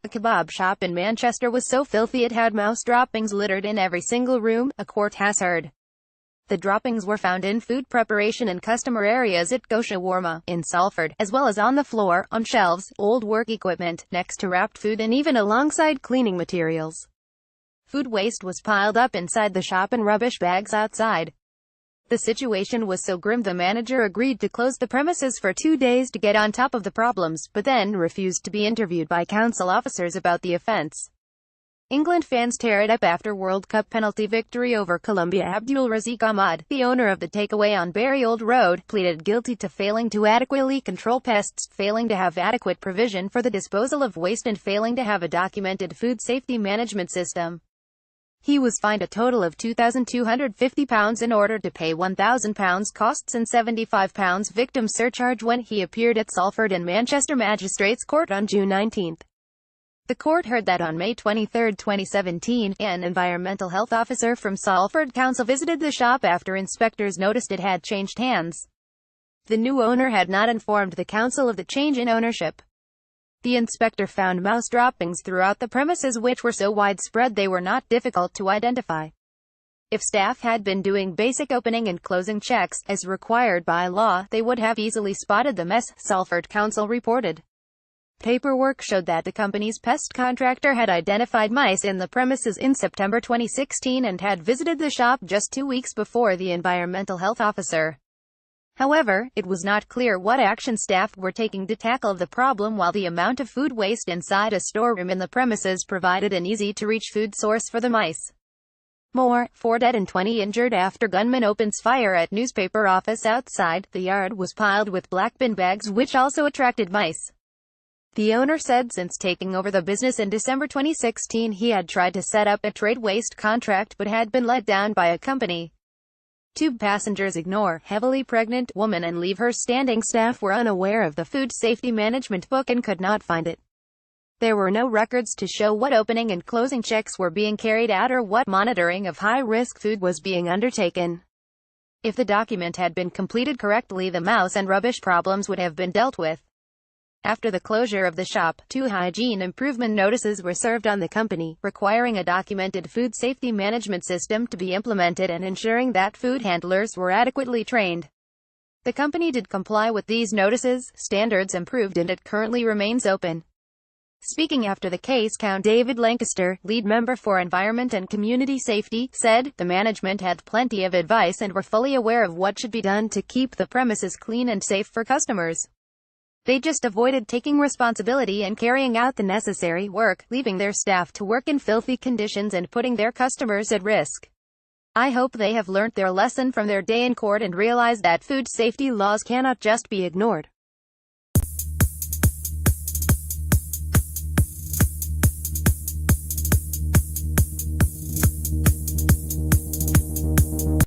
The kebab shop in Manchester was so filthy it had mouse droppings littered in every single room, a court has heard. The droppings were found in food preparation and customer areas at Go Shawarma, in Salford, as well as on the floor, on shelves, old work equipment, next to wrapped food and even alongside cleaning materials. Food waste was piled up inside the shop and rubbish bags outside. The situation was so grim the manager agreed to close the premises for 2 days to get on top of the problems, but then refused to be interviewed by council officers about the offence. England fans tear it up after World Cup penalty victory over Colombia. Abdul Razik Ahmad, the owner of the takeaway on Bury Old Road, pleaded guilty to failing to adequately control pests, failing to have adequate provision for the disposal of waste and failing to have a documented food safety management system. He was fined a total of £2,250 in order to pay £1,000 costs and £75 victim surcharge when he appeared at Salford and Manchester Magistrates Court on June 19. The court heard that on May 23, 2017, an environmental health officer from Salford Council visited the shop after inspectors noticed it had changed hands. The new owner had not informed the council of the change in ownership. The inspector found mouse droppings throughout the premises which were so widespread they were not difficult to identify. If staff had been doing basic opening and closing checks, as required by law, they would have easily spotted the mess, Salford Council reported. Paperwork showed that the company's pest contractor had identified mice in the premises in September 2016 and had visited the shop just 2 weeks before the environmental health officer. However, it was not clear what action staff were taking to tackle the problem while the amount of food waste inside a storeroom in the premises provided an easy-to-reach food source for the mice. More, 4 dead and 20 injured after gunman opens fire at newspaper office outside. The yard was piled with black bin bags which also attracted mice. The owner said since taking over the business in December 2016 he had tried to set up a trade waste contract but had been let down by a company. Tube passengers ignore heavily pregnant woman and leave her standing. Staff were unaware of the food safety management book and could not find it. There were no records to show what opening and closing checks were being carried out or what monitoring of high-risk food was being undertaken. If the document had been completed correctly, the mouse and rubbish problems would have been dealt with. After the closure of the shop, 2 hygiene improvement notices were served on the company, requiring a documented food safety management system to be implemented and ensuring that food handlers were adequately trained. The company did comply with these notices, standards improved and it currently remains open. Speaking after the case, Count David Lancaster, lead member for Environment and Community Safety, said, "The management had plenty of advice and were fully aware of what should be done to keep the premises clean and safe for customers. They just avoided taking responsibility and carrying out the necessary work, leaving their staff to work in filthy conditions and putting their customers at risk. I hope they have learnt their lesson from their day in court and realize that food safety laws cannot just be ignored."